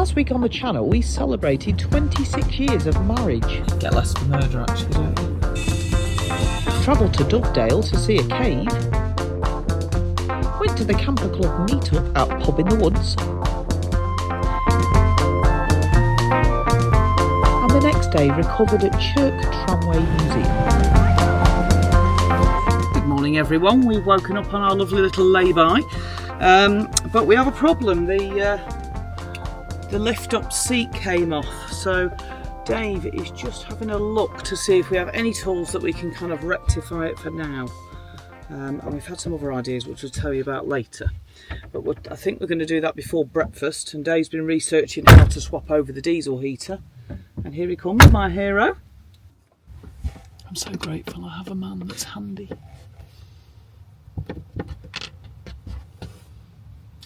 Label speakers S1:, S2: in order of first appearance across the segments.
S1: Last week on the channel we celebrated 26 years of marriage.
S2: Get less for murder actually, don't you?
S1: Travelled to Dovedale to see a cave. Went to the Camper Club meet-up at Pub in the Woods. And the next day recovered at Chirk Tramway Museum.
S2: Good morning everyone, we've woken up on our lovely little lay-by. But we have a problem, the lift-up seat came off. So Dave is just having a look to see if we have any tools that we can kind of rectify it for now. And we've had some other ideas which we'll tell you about later. But I think we're going to do that before breakfast. And Dave's been researching how to swap over the diesel heater. And here he comes, my hero. I'm so grateful I have a man that's handy.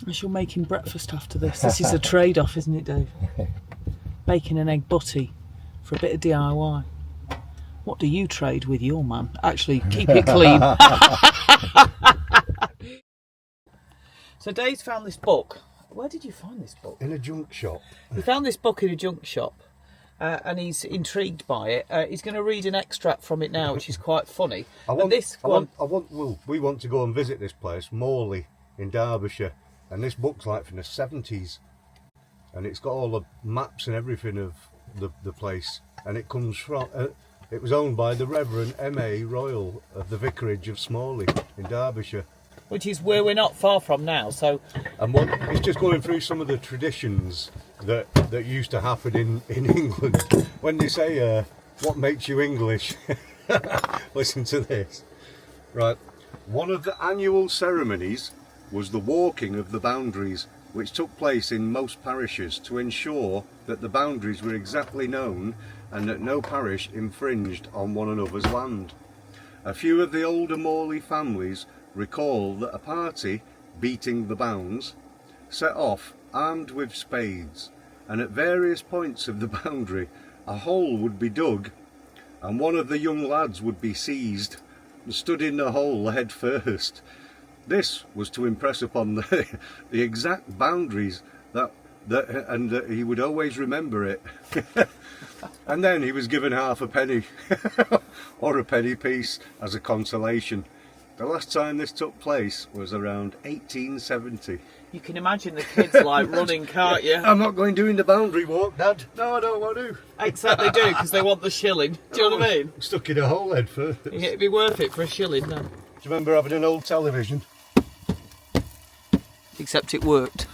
S2: I shall make him breakfast after this. This is a trade-off, isn't it, Dave? Bacon and egg butty for a bit of DIY. What do you trade with your man? Actually, keep it clean. So Dave's found this book. Where did you find this book?
S3: In a junk shop.
S2: He found this book in a junk shop. And he's intrigued by it. He's going to read an extract from it now, which is quite funny.
S3: We want to go and visit this place, Morley, in Derbyshire, and this book's like from the 70s, and it's got all the maps and everything of the place, and it comes from. It was owned by the Reverend M.A. Royal of the Vicarage of Smalley in Derbyshire,
S2: which is where we're not far from now. So,
S3: and it's just going through some of the traditions that used to happen in England. When they say, what makes you English? Listen to this. Right. One of the annual ceremonies was the walking of the boundaries, which took place in most parishes to ensure that the boundaries were exactly known and that no parish infringed on one another's land. A few of the older Morley families recall that a party, beating the bounds, set off armed with spades, and at various points of the boundary a hole would be dug and one of the young lads would be seized and stood in the hole head first. This was to impress upon the exact boundaries and that he would always remember it. And then he was given half a penny or a penny piece as a consolation. The last time this took place was around 1870.
S2: You can imagine the kids like running, can't you?
S3: I'm not going doing the boundary walk, Dad. No, I don't want to.
S2: Except they do, because they want the shilling. Do you know what I mean?
S3: Stuck in a hole head first.
S2: Yeah, it'd be worth it for a shilling, no?
S3: Do you remember having an old television?
S2: Except it worked.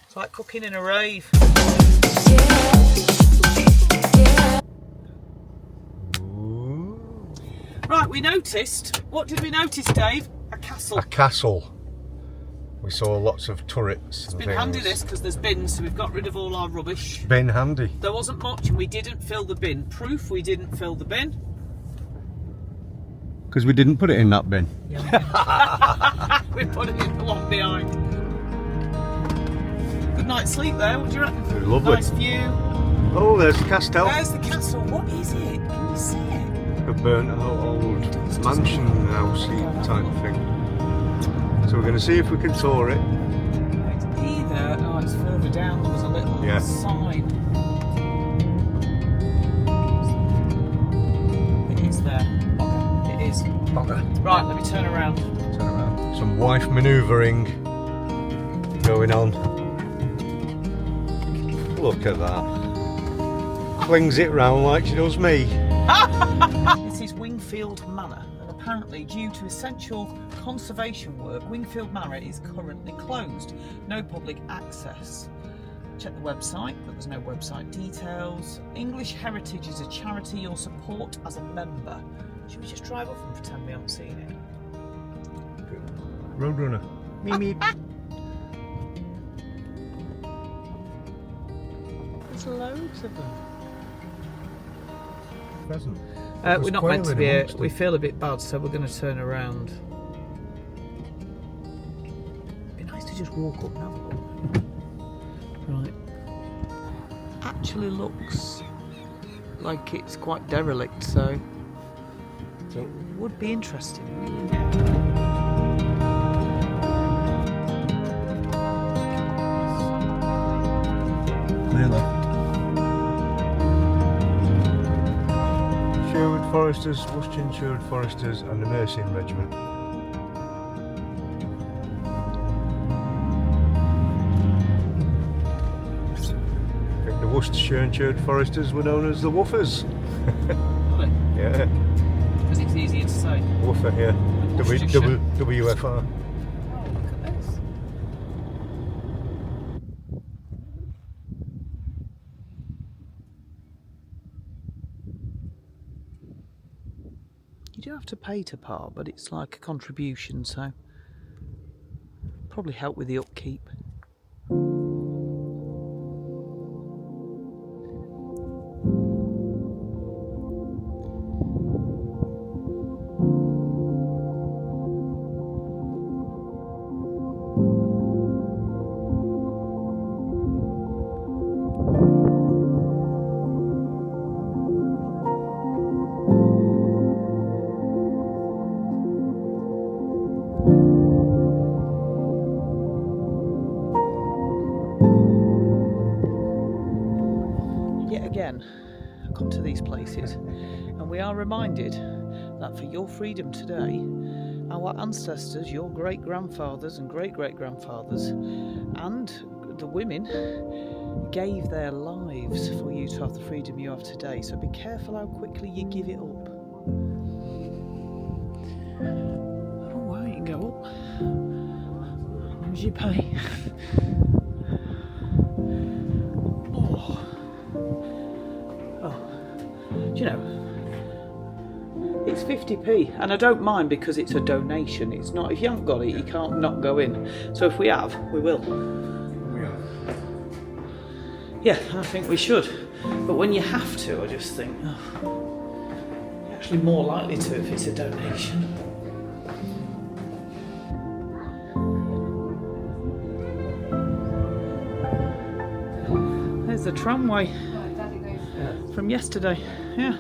S2: It's like cooking in a rave. Right, we noticed. What did we notice, Dave? A castle.
S3: A castle. We saw lots of turrets.
S2: It's been handy this, because there's bins, so we've got rid of all our rubbish.
S3: Bin handy.
S2: There wasn't much, and we didn't fill the bin. Proof we didn't fill the bin.
S3: Because we didn't put it in that bin.
S2: Yeah. We put it in the one behind. Good night's sleep there, what do you reckon?
S3: Lovely.
S2: Nice view.
S3: Oh, there's the castle.
S2: There's the castle. What is it? Can you see it?
S3: A burnt out old mansion housey type thing. So we're going to see if we can tour it.
S2: It's either, oh, it's further down, there was a little sign. It is there. Okay, it is.
S3: Okay.
S2: Right, let me turn around.
S3: Turn around. Some wife manoeuvring going on. Look at that. Flings it round like she does me.
S2: This is Wingfield Manor, and apparently due to essential conservation work, Wingfield Manor is currently closed. No public access. Check the website, but there's no website details. English Heritage is a charity you'll support as a member. Should we just drive off and pretend we haven't seen it?
S3: Roadrunner. Meep meep.
S2: There's loads of them.
S3: Present.
S2: We're not meant to be here. We feel a bit bad, so we're going to turn around. It'd be nice to just walk up and have a look. Right. Actually looks like it's quite derelict, so it would be interesting.
S3: nearly. Sherwood Foresters, Worcester Sherwood Foresters and the Mercian Regiment. I think the Worcestershire and Sherwood Foresters were known as the Woofers.
S2: Really?
S3: Yeah,
S2: Because it's easier to say.
S3: Woofer, yeah. WFR.
S2: Oh, look at this. You do have to pay to park, but it's like a contribution, so probably help with the upkeep. Yet again, I come to these places and we are reminded that for your freedom today, our ancestors, your great-grandfathers and great-great-grandfathers, and the women gave their lives for you to have the freedom you have today. So be careful how quickly you give it up. Oh, well, you can go up. As long as you pay. You know, it's 50p, and I don't mind because it's a donation. It's not, if you haven't got it, you can't not go in. So if we have, we will. Yeah, I think we should. But when you have to, I just think, oh, you're actually more likely to if it's a donation. There's the tramway from yesterday, yeah.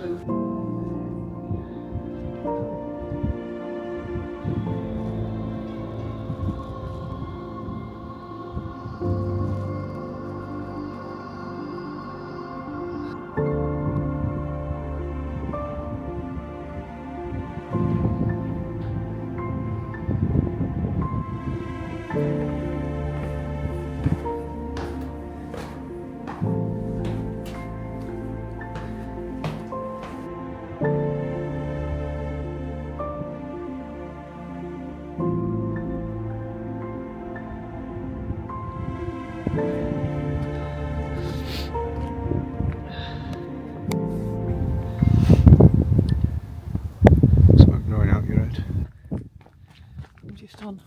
S2: On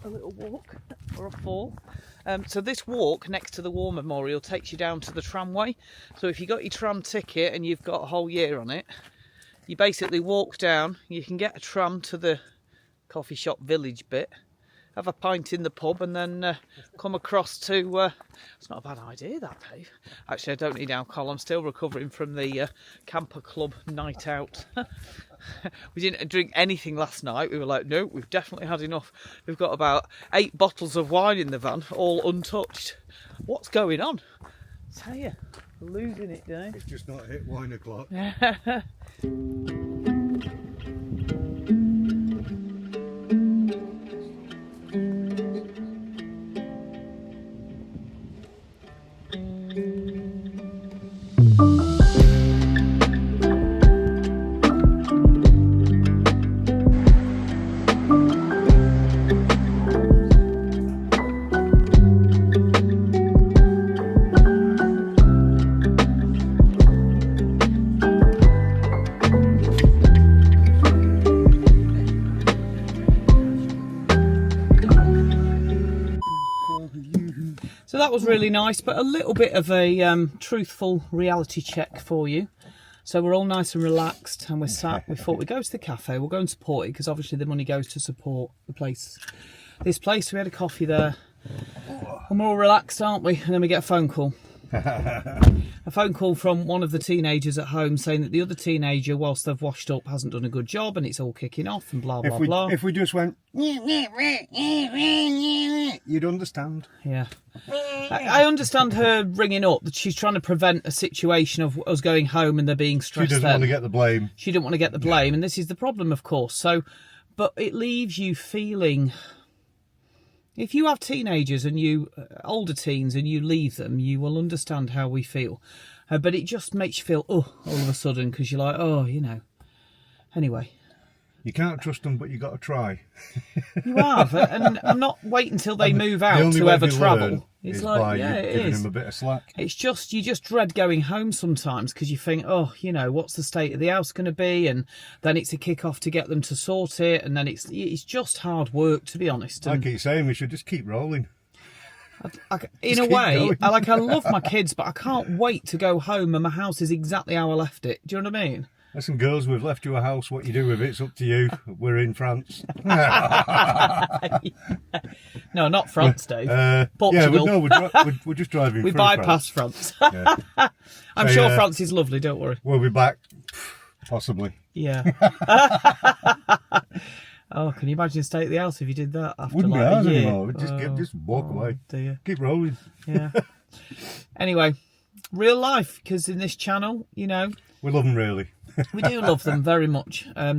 S2: a little walk or a fall. So this walk next to the War Memorial takes you down to the tramway. So if you got your tram ticket and you've got a whole year on it, you basically walk down. You can get a tram to the coffee shop village bit, have a pint in the pub, and then come across to. It's not a bad idea, that, Dave. Actually, I don't need alcohol. I'm still recovering from the camper club night out. We didn't drink anything last night. We were like, no, we've definitely had enough. We've got about 8 bottles of wine in the van, all untouched. What's going on? I tell you, losing it, Dave.
S3: It's just not hit wine o'clock.
S2: So that was really nice, but a little bit of a truthful reality check for you. So we're all nice and relaxed, and we're sat. We thought we'd go to the cafe. We'll go and support it because obviously the money goes to support the place. This place, we had a coffee there, and we're all relaxed, aren't we? And then we get a phone call. A phone call from one of the teenagers at home saying that the other teenager, whilst they've washed up, hasn't done a good job and it's all kicking off and blah, blah, blah.
S3: If we just went, you'd understand.
S2: Yeah. I understand her ringing up, that she's trying to prevent a situation of us going home and there being stress.
S3: She doesn't want to get the blame.
S2: She didn't want to get the blame, and this is the problem, of course. So, but it leaves you feeling... If you have teenagers and you, older teens, and you leave them, you will understand how we feel. But it just makes you feel, all of a sudden, because you're like, Anyway.
S3: You can't trust them, but you got to try.
S2: You have, and I'm not waiting until they move out to ever travel. It's like,
S3: giving them a bit of slack.
S2: It's just, you just dread going home sometimes because you think, what's the state of the house going to be? And then it's a kick-off to get them to sort it. And then it's just hard work, to be honest.
S3: I keep saying we should just keep rolling.
S2: In a way, I love my kids, but I can't wait to go home and my house is exactly how I left it. Do you know what I mean?
S3: Listen, girls, we've left you a house. What you do with it's up to you. We're in France.
S2: No, not France, Dave. Portugal.
S3: We're just driving.
S2: We bypass France.
S3: Yeah.
S2: I'm sure France is lovely. Don't worry.
S3: We'll be back, possibly.
S2: Yeah. Oh, can you imagine the state of the house if you did that after
S3: Wouldn't
S2: like
S3: be ours
S2: a year?
S3: anymore. We'd just walk away.
S2: Dear.
S3: Keep rolling.
S2: Yeah. Anyway, real life, because in this channel, we
S3: love them really.
S2: We do love them very much. But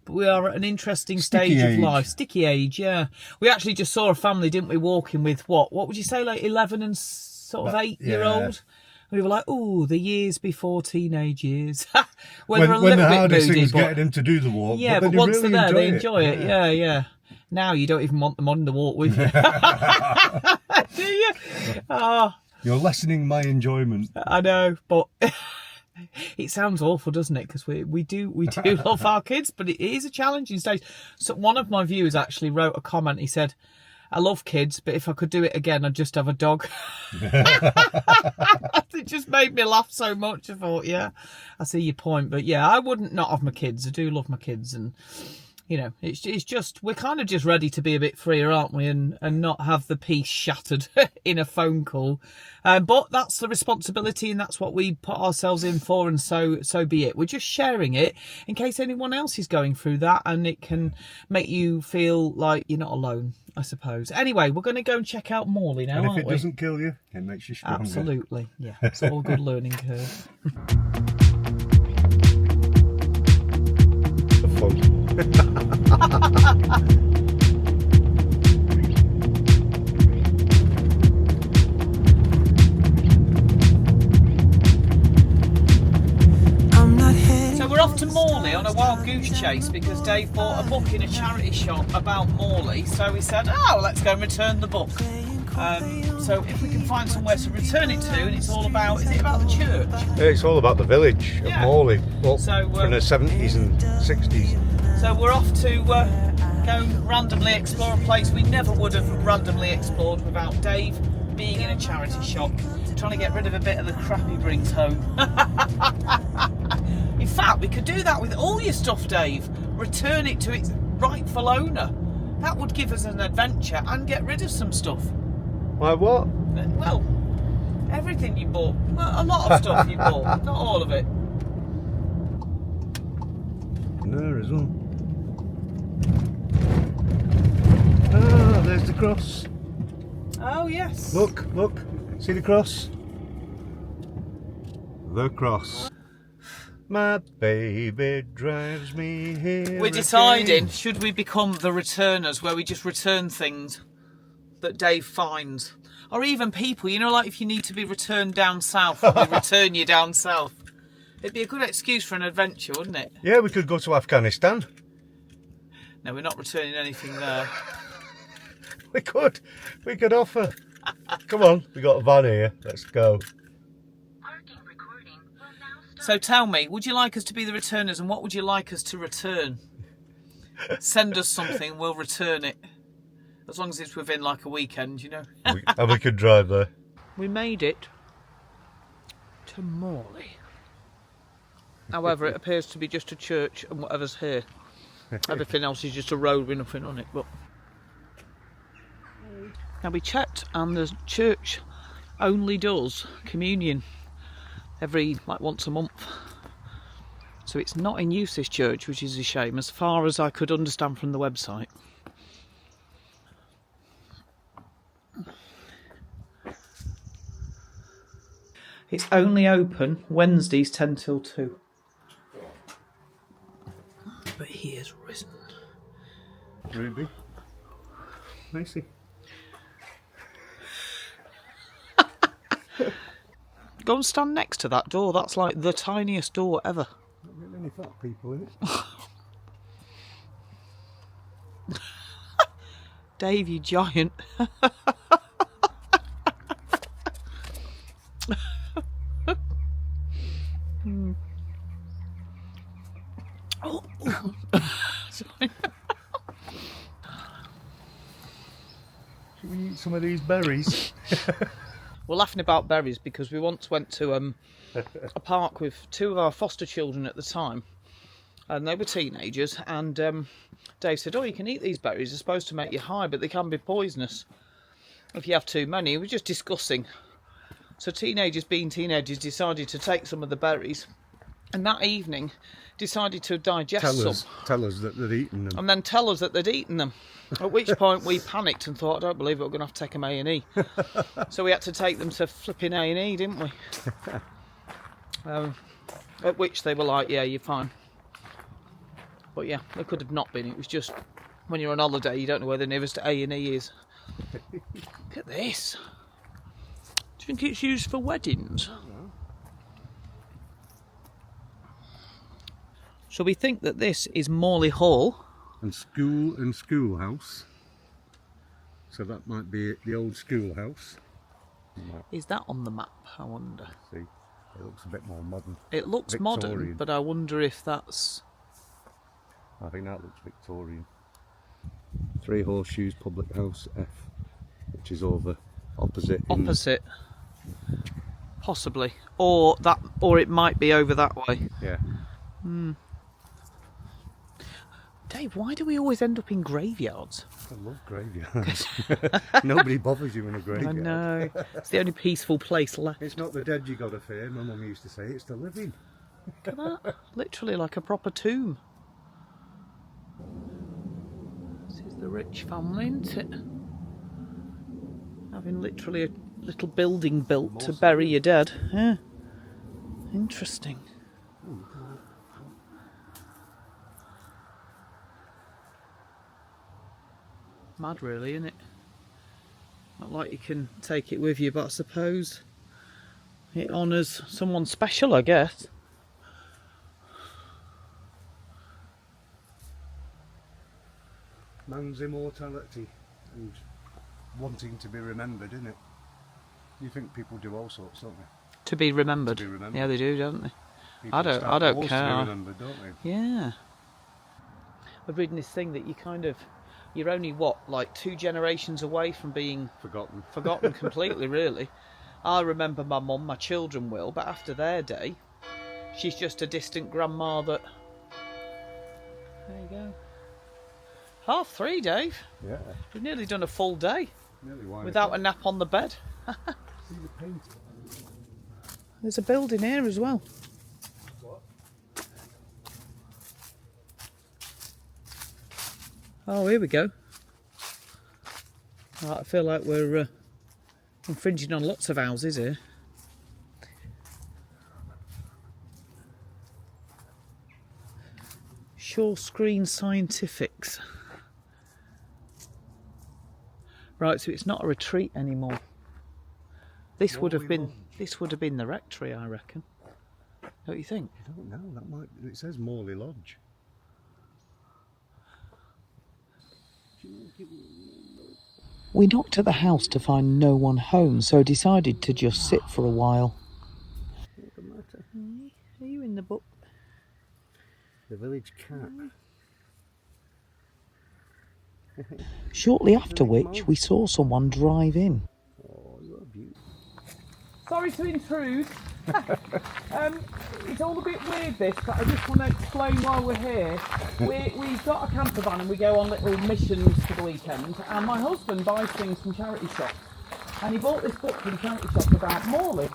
S2: we are at an interesting stage of life. Sticky age, yeah. We actually just saw a family, didn't we, walking with what would you say, like 11 and sort of 8-year-old? We were like, the years before teenage years. when they're a little
S3: the
S2: bit
S3: hardest
S2: moody,
S3: thing is getting them to do the walk.
S2: Yeah, but once they're there, they enjoy it. Yeah. Now you don't even want them on the walk with you. Do you? Oh.
S3: You're lessening my enjoyment.
S2: I know, but... It sounds awful, doesn't it? Because we do love our kids, but it is a challenging stage. So one of my viewers actually wrote a comment. He said, "I love kids, but if I could do it again, I'd just have a dog." It just made me laugh so much. I thought, yeah, I see your point, but yeah, I wouldn't not have my kids. I do love my kids, and it's just, we're kind of just ready to be a bit freer, aren't we? And not have the peace shattered in a phone call. But that's the responsibility and that's what we put ourselves in for, and so be it. We're just sharing it in case anyone else is going through that, and it can make you feel like you're not alone, I suppose. Anyway, we're going to go and check out Morley now, aren't we?
S3: And if it doesn't kill you, it makes you stronger.
S2: Absolutely, yeah. It's all a good learning curve. So we're off to Morley on a wild goose chase because Dave bought a book in a charity shop about Morley, so we said, let's go and return the book. So if we can find somewhere to return it to, and it's all about, is it about the church?
S3: It's all about the village of Morley, from the 70s and 60s.
S2: So we're off to go randomly explore a place we never would have randomly explored without Dave being in a charity shop, trying to get rid of a bit of the crap he brings home. In fact, we could do that with all your stuff, Dave. Return it to its rightful owner. That would give us an adventure and get rid of some stuff.
S3: Like what?
S2: Well, everything you bought. Well, a lot of stuff you bought, not all of it.
S3: There as well. There's the cross.
S2: Oh, yes.
S3: Look. See the cross? The cross. My baby drives me here.
S2: We're deciding, should we become the returners, where we just return things that Dave finds? Or even people, like if you need to be returned down south, we return you down south. It'd be a good excuse for an adventure, wouldn't it?
S3: Yeah, we could go to Afghanistan.
S2: No, we're not returning anything there.
S3: We could offer. Come on, we got a van here. Let's go.
S2: So tell me, would you like us to be the returners, and what would you like us to return? Send us something, we'll return it. As long as it's within like a weekend,
S3: And we could drive there.
S2: We made it to Morley. However, it appears to be just a church and whatever's here. Everything else is just a road with nothing on it. But now we checked, and the church only does communion every, like, once a month. So it's not in use, this church, which is a shame, as far as I could understand from the website. It's only open Wednesdays 10 till 2. But he has risen.
S3: Ruby. Macy.
S2: Go and stand next to that door. That's like the tiniest door ever.
S3: Not really any fat people in it.
S2: Dave, you giant. Oh. Sorry.
S3: Should we eat some of these berries?
S2: We're laughing about berries because we once went to a park with 2 of our foster children at the time, and they were teenagers, and Dave said, oh, you can eat these berries, they're supposed to make you high, but they can be poisonous if you have too many. We were just discussing. So teenagers being teenagers decided to take some of the berries, and that evening decided to digest some.
S3: Tell us that they'd eaten them.
S2: And then tell us that they'd eaten them. At which point we panicked and thought, I don't believe it, we're going to have to take them A&E. So we had to take them to flipping A&E, didn't we? At which they were like, yeah, you're fine. But yeah, they could have not been. It was just, when you're on holiday, you don't know where the nearest A&E is. Look at this. Do you think it's used for weddings? So we think that this is Morley Hall.
S3: And schoolhouse. So that might be the old schoolhouse.
S2: Is that on the map, I wonder?
S3: See, it looks a bit more modern.
S2: It looks
S3: Victorian.
S2: modern, but I wonder if that's...
S3: I think that looks Victorian. Three Horseshoes Public House F, which is over opposite.
S2: Opposite. Possibly. Or it might be over that way.
S3: Yeah.
S2: Dave, why do we always end up in graveyards?
S3: I love graveyards. Nobody bothers you in a graveyard.
S2: I know. It's the only peaceful place left.
S3: It's not the dead you got to fear, my mum used to say, it's the living.
S2: Look at that. Literally like a proper tomb. This is the rich family, isn't it? Having literally a little building built to bury your dead. Yeah. Interesting. Mad really, isn't it? Not like you can take it with you, but I suppose it honours someone special, I guess.
S3: Man's immortality and wanting to be remembered, isn't it? You think people do all sorts, don't they?
S2: To be remembered.
S3: To be remembered.
S2: Yeah, they do, don't they?
S3: People
S2: I don't
S3: start
S2: care.
S3: wars to be remembered, don't they?
S2: Yeah. I've reading this thing that you're only, like 2 generations away from being forgotten completely, really. I remember my mum, my children will, but after their day, she's just a distant grandma that... There you go. 3:30, Dave.
S3: Yeah.
S2: We've nearly done a full day
S3: Nearly
S2: without a nap on the bed.
S3: See the paint.
S2: There's a building here as well.
S3: What?
S2: Oh, here we go. I feel like we're infringing on lots of houses here. Shore Screen Scientifics. Right, so it's not a retreat anymore. This would have been the rectory, I reckon. Don't you think?
S3: I don't know. That might. It says Morley Lodge.
S1: We knocked at the house to find no one home, so decided to just sit for a while.
S2: Are you in the book?
S3: The village cat.
S1: Shortly after which, we saw someone drive in.
S3: Oh, you're a beauty.
S2: Sorry to intrude. It's all a bit weird this, but I just want to explain why we're here. We've got a camper van and we go on little missions for the weekend, and my husband buys things from charity shops. and he bought this book from the charity shop about Morley.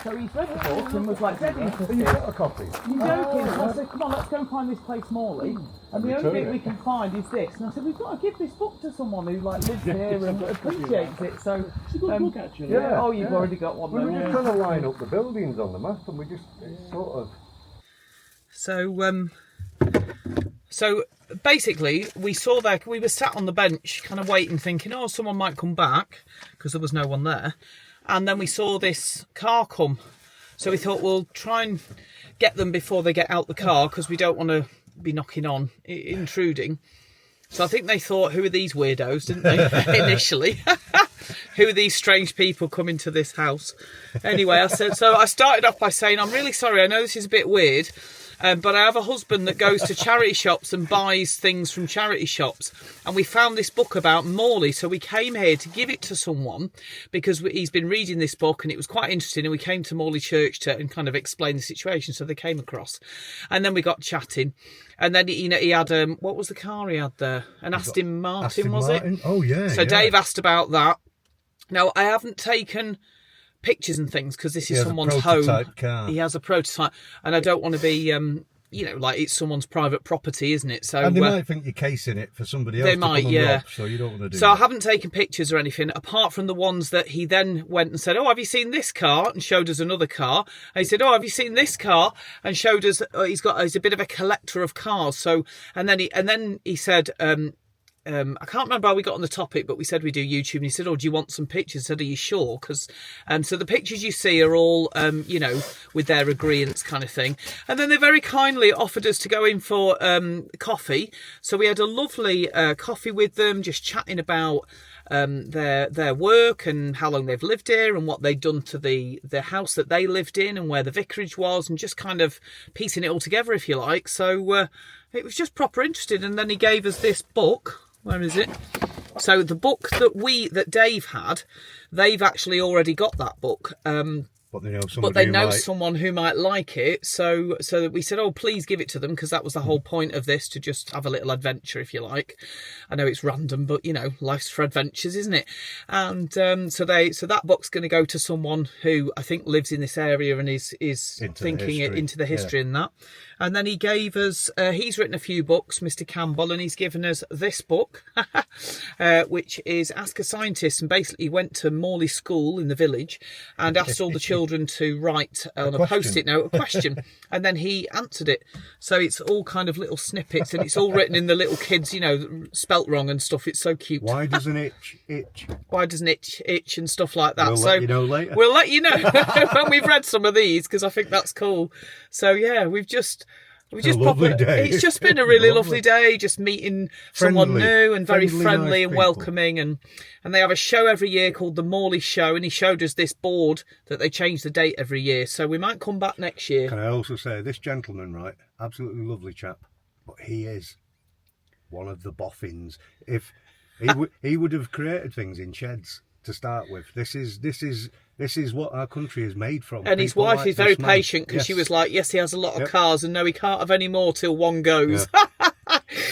S2: So he's read the book and was like dead interested.
S3: You got a copy?
S2: You're joking. So I said, come on, let's go and find this place Morley. And the only thing we can find is this. And I said, we've got to give this book to someone who like lives here and appreciates it. So
S4: It's a good book, actually.
S3: Yeah.
S2: oh, you've already got one.
S3: We were
S2: Then,
S3: just trying to line up the buildings on the map, and we just sort of.
S2: So basically, we saw that we were sat on the bench, kind of waiting, thinking, oh, someone might come back because there was no one there. And then we saw this car come. So we thought we'll try and get them before they get out the car because we don't want to be knocking on, intruding. So I think they thought, who are these weirdos, didn't they, initially? Who are these strange people coming to this house? Anyway, I started off by saying, I'm really sorry, I know this is a bit weird, but I have a husband that goes to charity shops and buys things from charity shops. And we found this book about Morley, so we came here to give it to someone because he's been reading this book and it was quite interesting. And we came to Morley Church to and kind of explain the situation, so they came across. And then we got chatting. And then he had, what was the car he had there? An Aston Martin, was it?
S3: Oh, yeah.
S2: So Dave asked about that. Now, I haven't taken pictures and things because this is someone's home.
S3: Car.
S2: He has a prototype, and I don't want to be, like it's someone's private property, isn't it? So
S3: And they might think you're casing it for somebody else
S2: they
S3: to
S2: might,
S3: come and
S2: yeah.
S3: rob, so you don't want to do
S2: So
S3: that.
S2: I haven't taken pictures or anything, apart from the ones that he then went and said, oh, have you seen this car? And showed us another car. And he said, oh, have you seen this car? And showed us, he's a bit of a collector of cars. So, and then he said, I can't remember how we got on the topic, but we said we do YouTube, and he said, oh, do you want some pictures? I said, are you sure? Because so the pictures you see are all, with their agreements kind of thing. And then they very kindly offered us to go in for coffee. So we had a lovely coffee with them, just chatting about their work and how long they've lived here and what they'd done to the house that they lived in and where the vicarage was, and just kind of piecing it all together, if you like. So it was just proper interesting. And then he gave us this book. Where is it? So the book that Dave had, they've actually already got that book.
S3: But they know
S2: someone who might like it. So that we said, oh, please give it to them, because that was the whole point of this, to just have a little adventure, if you like. I know it's random, but life's for adventures, isn't it? And so that book's going to go to someone who I think lives in this area and is thinking into the history and that. And then he gave us, he's written a few books, Mr. Campbell, and he's given us this book, which is Ask a Scientist. And basically he went to Morley School in the village and asked all the children to write on a Post-it note a question. And then he answered it. So it's all kind of little snippets, and it's all written in the little kids, spelt wrong and stuff. It's so cute.
S3: Why does an itch?
S2: Why does an itch and stuff like that?
S3: We'll let you know later.
S2: We'll let you know when we've read some of these, because I think that's cool. So yeah, we've just
S3: lovely day.
S2: It's just been a really lovely day, just meeting someone new and very friendly
S3: nice
S2: and
S3: people.
S2: welcoming. And they have a show every year called the Morley Show, and he showed us this board that they change the date every year. So we might come back next year.
S3: Can I also say, this gentleman, right, absolutely lovely chap, but he is one of the boffins. If he would have created things in sheds to start with. This is what our country is made from.
S2: And his wife is very patient, because she was like, yes, he has a lot of cars, and no, he can't have any more till one goes.
S3: Yeah.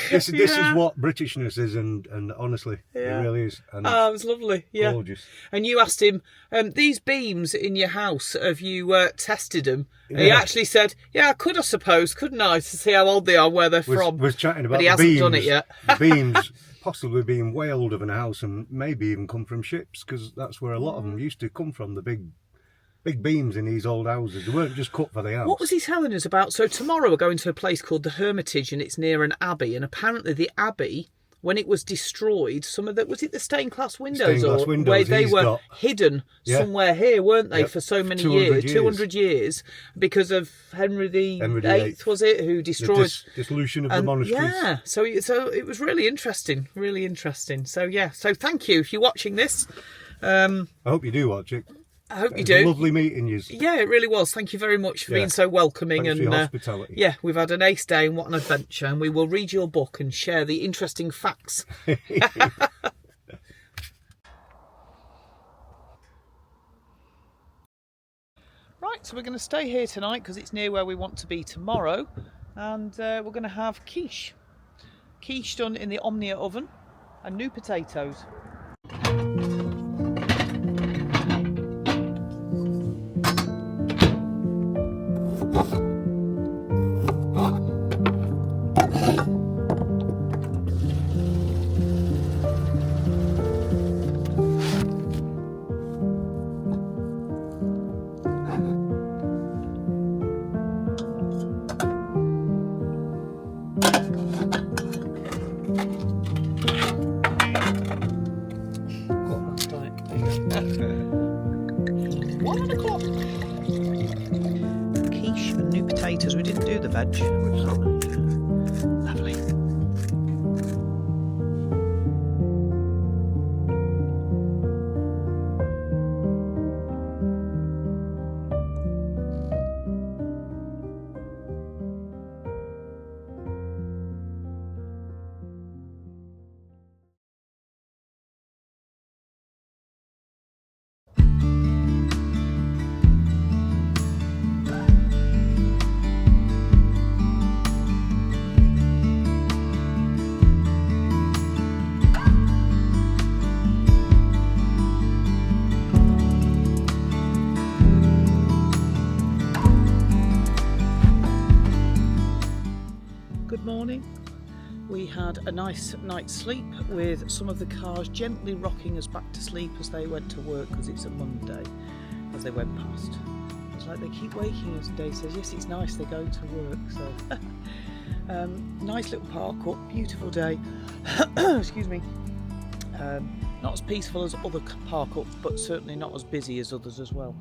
S3: This is what Britishness is, and honestly, it really is. And
S2: it was lovely. Yeah.
S3: Gorgeous.
S2: And you asked him, these beams in your house, have you tested them? And he actually said, yeah, I could, I suppose, couldn't I, to see how old they are, where they're from.
S3: Was chatting about
S2: but he hasn't done it yet.
S3: The beams possibly being way older than a house, and maybe even come from ships, because that's where a lot of them used to come from, the big beams in these old houses. They weren't just cut for the house.
S2: What was he telling us about? So tomorrow we're going to a place called the Hermitage, and it's near an abbey, and apparently the abbey, when it was destroyed, some of the, was it the stained glass windows, where they were hidden somewhere here, weren't they, for so many years, 200 years, because of Henry VIII, was it, who destroyed
S3: the dissolution of the monasteries.
S2: Yeah, so it was really interesting. So yeah, so thank you if you're watching this.
S3: I hope you do watch it.
S2: I hope you
S3: do.
S2: do.
S3: Lovely meeting you.
S2: Yeah, it really was. Thank you very much for being so welcoming.
S3: Thanks
S2: and
S3: for your hospitality.
S2: Yeah, we've had an ace day, and what an adventure. And we will read your book and share the interesting facts. Right, so we're going to stay here tonight because it's near where we want to be tomorrow. And we're going to have quiche. Quiche done in the Omnia oven and new potatoes. Quiche and new potatoes. We didn't do the veg, which is lovely. Good morning. We had a nice night's sleep with some of the cars gently rocking us back to sleep as they went to work, because it's a Monday, as they went past. It's like they keep waking us, and Dave says, yes, it's nice, they're going to work. So nice little park up, beautiful day. Excuse me. Not as peaceful as other park ups, but certainly not as busy as others as well.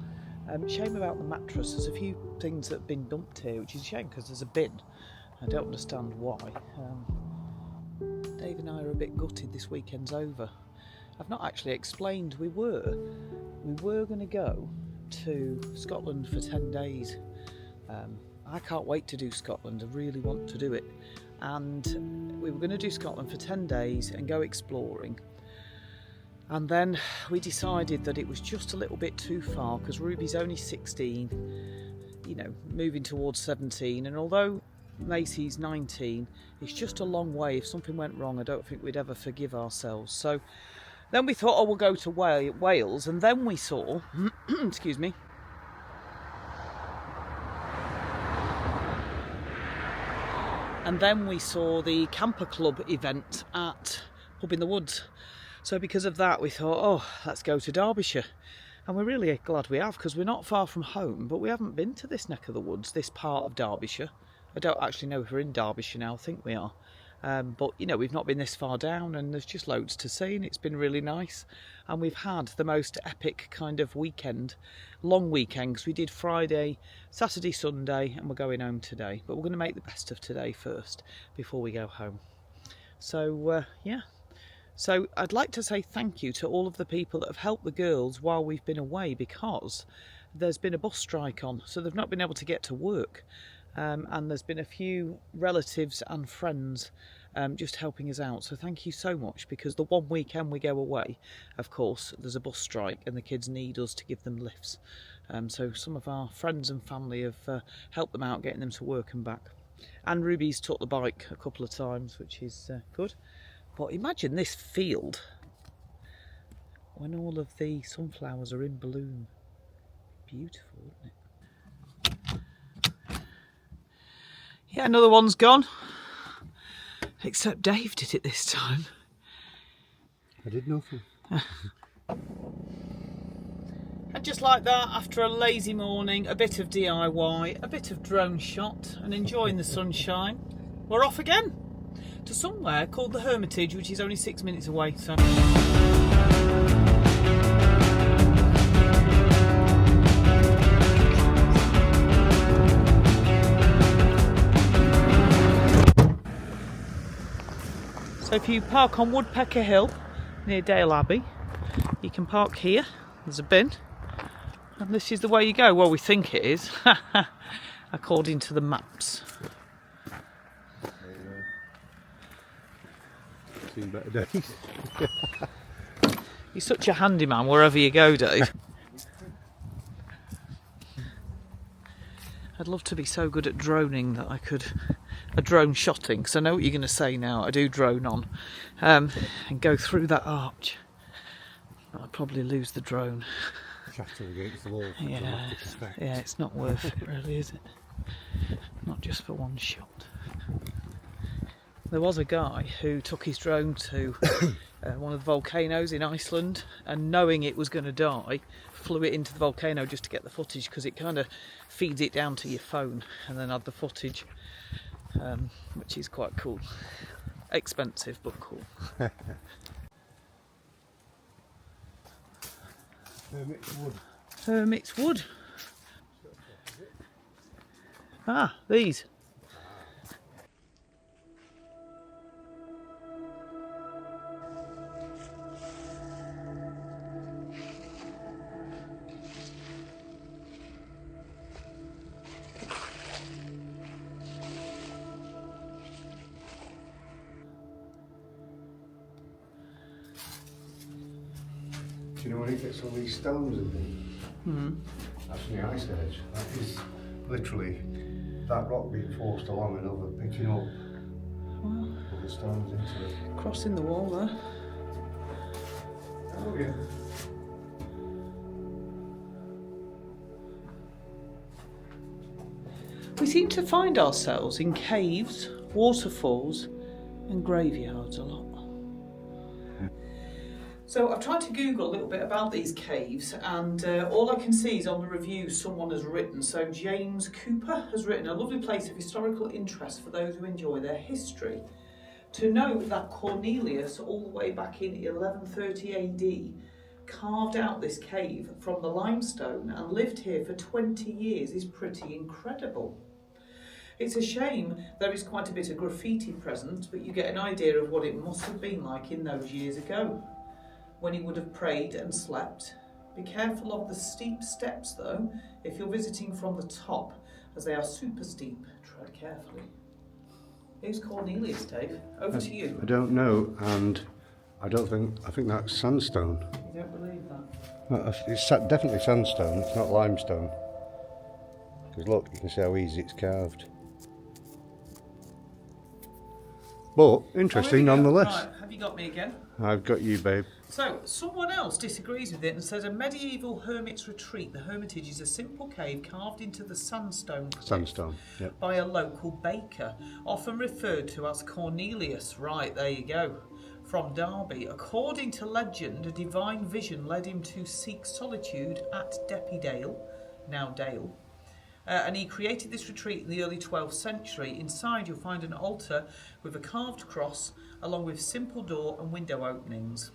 S2: Shame about the mattress. There's a few things that have been dumped here, which is a shame because there's a bin. I don't understand why. Dave and I are a bit gutted this weekend's over. I've not actually explained we were going to go to Scotland for 10 days. I can't wait to do Scotland. I really want to do it. And we were going to do Scotland for 10 days and go exploring. And then we decided that it was just a little bit too far because Ruby's only 16, moving towards 17. And although Macy's 19, it's just a long way. If something went wrong, I don't think we'd ever forgive ourselves. So then we thought, we'll go to Wales, and then we saw excuse me, and then we saw the camper club event at Pub in the Woods. So because of that we thought, let's go to Derbyshire. And we're really glad we have, because we're not far from home, but we haven't been to this neck of the woods, this part of Derbyshire. I don't actually know if we're in Derbyshire now, I think we are. But, we've not been this far down, and there's just loads to see, and it's been really nice. And we've had the most epic kind of weekend, long weekend, because we did Friday, Saturday, Sunday, and we're going home today. But we're going to make the best of today first, before we go home. So, yeah. So I'd like to say thank you to all of the people that have helped the girls while we've been away, because there's been a bus strike on, so they've not been able to get to work. And there's been a few relatives and friends just helping us out. So thank you so much, because the one weekend we go away, of course, there's a bus strike and the kids need us to give them lifts. So some of our friends and family have helped them out, getting them to work and back. And Ruby's took the bike a couple of times, which is good. But imagine this field when all of the sunflowers are in bloom. Beautiful, isn't it? Yeah, another one's gone. Except Dave did it this time.
S3: I did nothing.
S2: And just like that, after a lazy morning, a bit of DIY, a bit of drone shot, and enjoying the sunshine, we're off again to somewhere called the Hermitage, which is only 6 minutes away. So. So if you park on Woodpecker Hill near Dale Abbey, you can park here. There's a bin, and this is the way you go. Well, we think it is, according to the maps.
S3: Seen better days.
S2: You're such a handyman wherever you go, Dave. I'd love to be so good at droning that I could... a drone shotting, because I know what you're going to say now. I do drone on and go through that arch. I'll probably lose the drone.
S3: Shatter against the wall.
S2: Yeah, it's not worth it really, is it? Not just for one shot. There was a guy who took his drone to one of the volcanoes in Iceland, and knowing it was going to die, flew it into the volcano just to get the footage, because it kind of feeds it down to your phone and then had the footage. Which is quite cool. Expensive, but cool.
S3: Hermit's Wood.
S2: Hermit's Wood. Ah, these.
S3: Do you know when it gets all these stones and things? That's from the ice age. That is literally that rock being forced along and over picking up all the stones into it.
S2: Crossing the wall there.
S3: Oh yeah.
S2: We seem to find ourselves in caves, waterfalls and graveyards a lot. So I've tried to Google a little bit about these caves, and all I can see is on the reviews someone has written. So James Cooper has written, a lovely place of historical interest for those who enjoy their history. To note that Cornelius, all the way back in 1130 AD, carved out this cave from the limestone and lived here for 20 years is pretty incredible. It's a shame there is quite a bit of graffiti present, but you get an idea of what it must have been like in those years ago, when he would have prayed and slept. Be careful of the steep steps though, if you're visiting from the top, as they are super steep. Tread carefully. Who's Cornelius, Dave? Over to you.
S3: I don't know, and I think that's sandstone.
S2: You don't believe that?
S3: Well, it's definitely sandstone, it's not limestone. Because look, you can see how easy it's carved. But interesting nonetheless.
S2: Right, have you got me again?
S3: I've got you, babe.
S2: So, someone else disagrees with it and says a medieval hermit's retreat, the Hermitage, is a simple cave carved into the sandstone cliff
S3: Sandstone, yep.
S2: by a local baker, often referred to as Cornelius. Right, there you go. From Derby. According to legend, a divine vision led him to seek solitude at Derbyshire, now Dale. And he created this retreat in the early 12th century. Inside you'll find an altar with a carved cross along with simple door and window openings,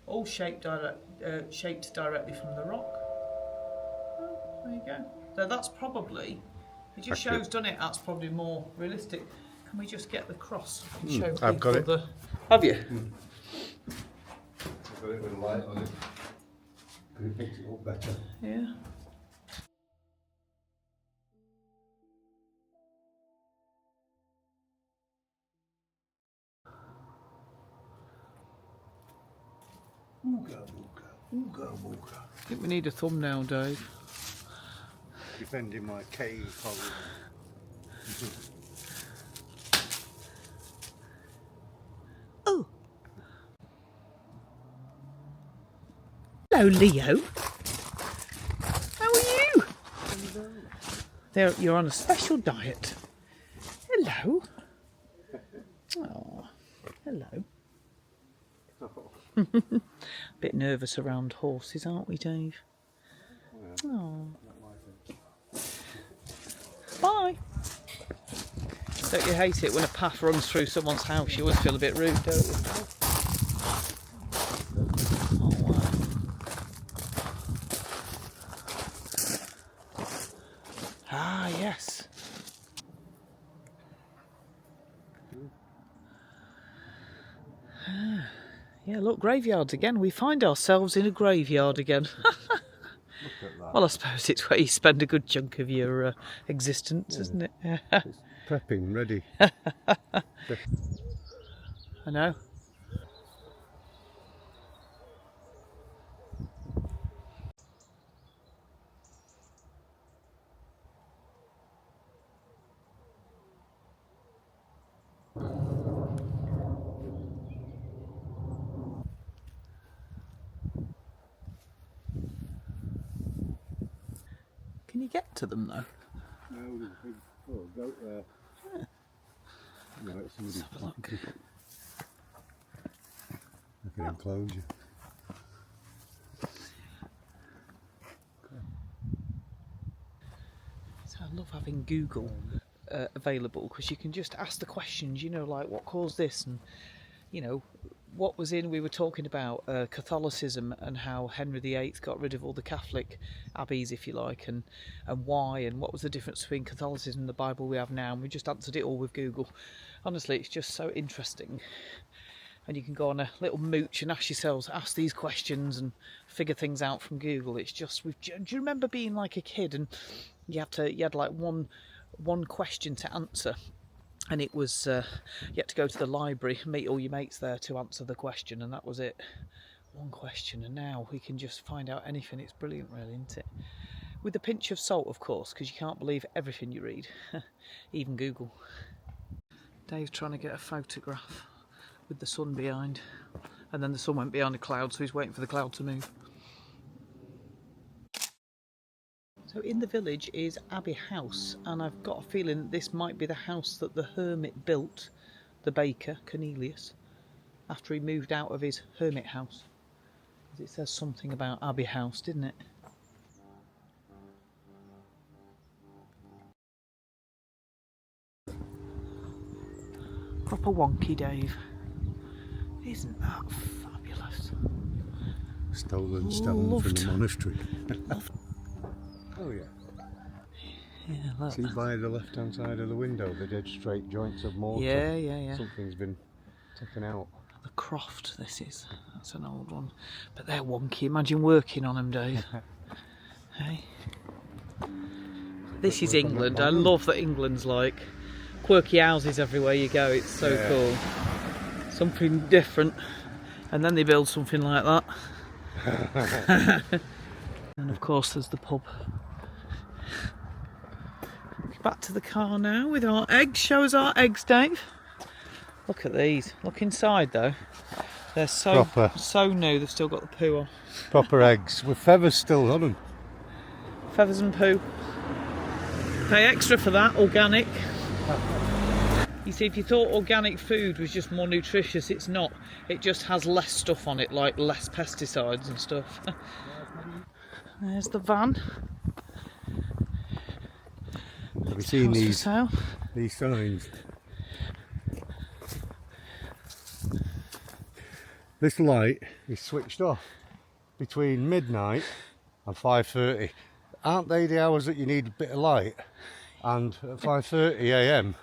S2: all shaped directly from the rock. Oh, there you go. So that's probably, it just shows, doesn't it? That's probably more realistic. Can we just get the cross and show people?
S3: I've got it.
S2: Have you?
S3: I've got it with a light on it. It makes it look better.
S2: Yeah.
S3: Ooga booga, ooga booga.
S2: I think we need a thumbnail, Dave.
S3: Defending my cave hole.
S2: Oh. Hello, Leo. How are you? You're on a special diet. Hello. Oh, hello. Bit nervous around horses, aren't we, Dave? Oh. Bye. Don't you hate it when a path runs through someone's house? You always feel a bit rude, don't you? Oh, wow. Ah, yes. Yeah, look, graveyards again. We find ourselves in a graveyard again. Well, I suppose it's where you spend a good chunk of your existence, isn't it?
S3: It's prepping, ready.
S2: I know. Can you get to them though?
S3: No, there's a big goat there. No, it's somebody's
S2: Have a look.
S3: Like an enclosure.
S2: So I love having Google available because you can just ask the questions, you know, like what caused this, and you know, what was in, we were talking about Catholicism and how Henry VIII got rid of all the Catholic abbeys, if you like, and why, and what was the difference between Catholicism and the Bible we have now, and we just answered it all with Google. Honestly, it's just so interesting. And you can go on a little mooch and ask these questions and figure things out from Google. It's just, do you remember being like a kid and you had like one question to answer? And it was, you had to go to the library, meet all your mates there to answer the question, and that was it. One question, and now we can just find out anything. It's brilliant, really, isn't it? With a pinch of salt, of course, because you can't believe everything you read, even Google. Dave's trying to get a photograph with the sun behind, and then the sun went behind a cloud, so he's waiting for the cloud to move. So in the village is Abbey House, and I've got a feeling this might be the house that the hermit built, the baker, Cornelius, after he moved out of his hermit house. It says something about Abbey House, didn't it? Proper wonky, Dave. Isn't that fabulous?
S3: Stolen stone from the monastery. Oh yeah.
S2: Yeah, look.
S3: See by the left-hand side of the window, the dead straight joints of mortar.
S2: Yeah.
S3: Something's been taken out.
S2: The croft, this is. That's an old one. But they're wonky. Imagine working on them, Dave. Hey. This is England. I love that England's like quirky houses everywhere you go. It's so cool. Something different. And then they build something like that. And of course there's the pub. Back to the car now with our eggs. Show us our eggs, Dave. Look at these. Look inside though. They're so new. They've still got the poo on.
S3: Proper eggs with feathers still on them.
S2: Feathers and poo. Pay extra for that. Organic. You see, if you thought organic food was just more nutritious, it's not. It just has less stuff on it, like less pesticides and stuff. There's the van.
S3: Have you seen these signs? This light is switched off between midnight and 5:30. Aren't they the hours that you need a bit of light? And at 5:30 AM,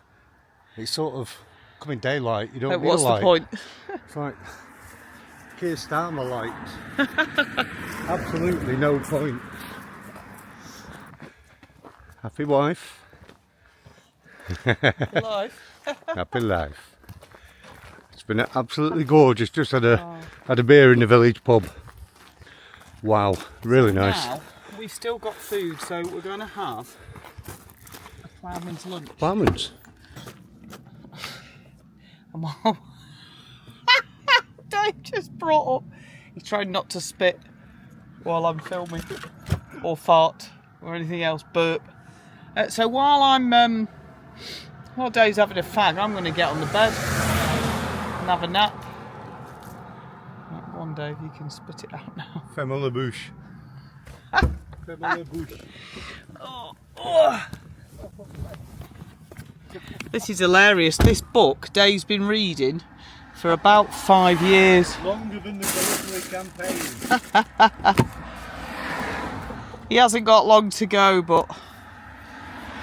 S3: it's sort of coming daylight. You don't need
S2: what's
S3: a light.
S2: The point?
S3: It's like Keir Starmer lights. Absolutely no point. Happy wife.
S2: Life.
S3: Happy life. It's been absolutely gorgeous. Just had a beer in the village pub. Wow, really nice.
S2: Now we've still got food, so we're going to have a ploughman's lunch.
S3: Ploughman's.
S2: And while Dave just brought up, he's trying not to spit while I'm filming, or fart, or anything else, burp. So while Dave's having a fag, I'm going to get on the bed and have a nap. Right, go on, Dave, you can spit it out now.
S3: Femme la bouche. Femme la bouche.
S2: This is hilarious. This book Dave's been reading for about 5 years.
S3: Longer than the Gallipoli campaign.
S2: He hasn't got long to go, but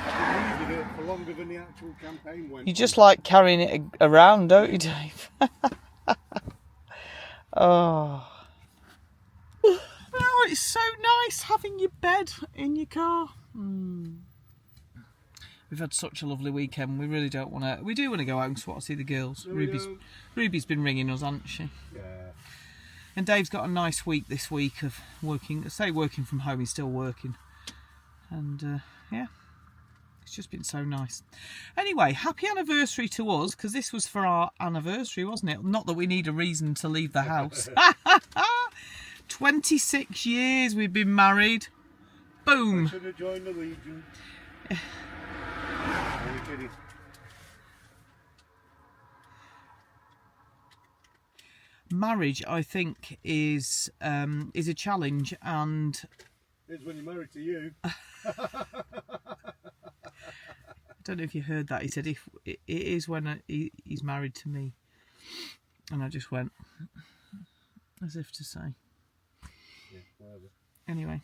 S3: I've been reading it for longer than the actual campaign went.
S2: you just like carrying it around, don't you, Dave? Oh. Oh, it's so nice having your bed in your car. We've had such a lovely weekend. We really don't want to. We do want to go out and sort of see the girls.
S3: No,
S2: Ruby's been ringing us, hasn't she?
S3: Yeah.
S2: And Dave's got a nice week this week of working. Working from home. He's still working, and yeah, it's just been so nice. Anyway, happy anniversary to us, because this was for our anniversary, wasn't it? Not that we need a reason to leave the house. 26 years we've been married. Boom.
S3: I should have joined the Legion. Only kidding.
S2: Marriage, I think, is a challenge, and
S3: It's when you're married to you.
S2: I don't know if you heard that. He said if it is when he's married to me, and I just went, As if to say.
S3: Yeah, whatever.
S2: Anyway.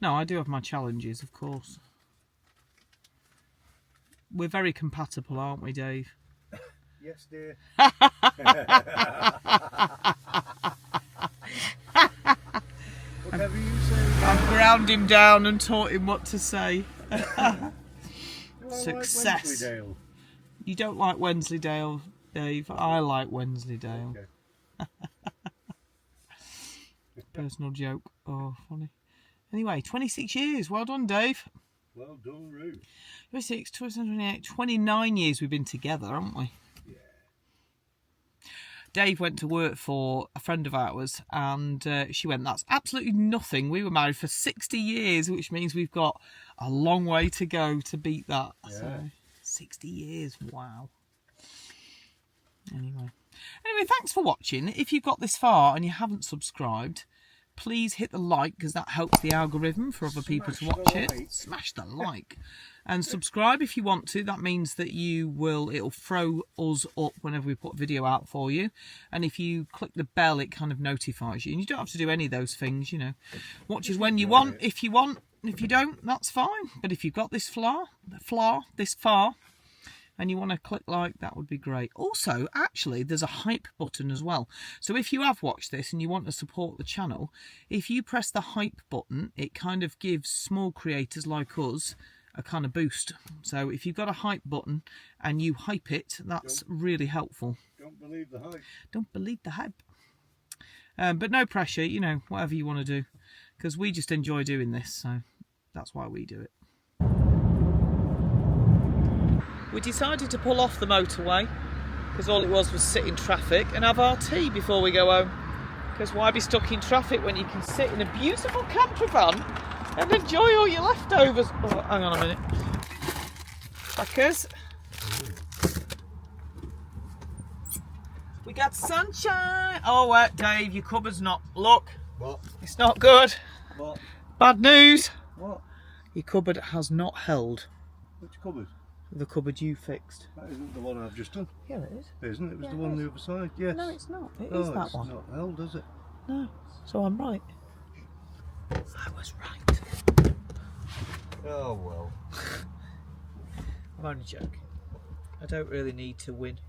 S2: No, I do have my challenges, of course. We're very compatible, aren't we, Dave?
S3: Yes, dear. Whatever you say.
S2: I've ground him down and taught him what to say. Success.
S3: Like Wensleydale?
S2: You don't like Wensleydale, Dave. I like Wensleydale.
S3: Okay.
S2: Personal joke. Oh, funny. Anyway, 26 years. Well done, Dave.
S3: Well done, Ruth.
S2: 26, 27, 28, 29 years we've been together, haven't we?
S3: Yeah.
S2: Dave went to work for a friend of ours, and she went, that's absolutely nothing. We were married for 60 years, which means we've got a long way to go to beat that.
S3: Yeah.
S2: So, 60 years, wow. Anyway, thanks for watching. If you've got this far and you haven't subscribed, please hit the like, because that helps the algorithm for other people to watch it. Smash the like. And subscribe if you want to. That means that it'll throw us up whenever we put a video out for you. And if you click the bell, it kind of notifies you. And you don't have to do any of those things, you know. Watch us when you want, if you want. If you don't, that's fine. But if you've got this this far, and you want to click like, that would be great. Also, actually, there's a hype button as well. So if you have watched this and you want to support the channel, if you press the hype button, it kind of gives small creators like us a kind of boost. So if you've got a hype button and you hype it, that's really helpful.
S3: Don't believe the hype.
S2: Don't believe the hype. But no pressure, you know, whatever you want to do. Because we just enjoy doing this, so that's why we do it. We decided to pull off the motorway because all it was sit in traffic and have our tea before we go home. Because why be stuck in traffic when you can sit in a beautiful campervan and enjoy all your leftovers? Oh, hang on a minute. Fuckers. We got sunshine. Oh, wait, Dave, your cupboard's not. Look.
S3: What?
S2: It's not good.
S3: What?
S2: Bad news.
S3: What?
S2: Your cupboard has not held.
S3: Which cupboard?
S2: The cupboard you fixed.
S3: That isn't the one I've just done.
S2: Yeah, it is.
S3: It isn't. It was
S2: Yeah,
S3: the
S2: it
S3: one on
S2: is.
S3: the other side. Yes.
S2: No, it's not. It
S3: Oh,
S2: is that
S3: it's
S2: one.
S3: not held, is it?
S2: No. So I'm right. I was right.
S3: Oh well.
S2: I'm only joking. I don't really need to win.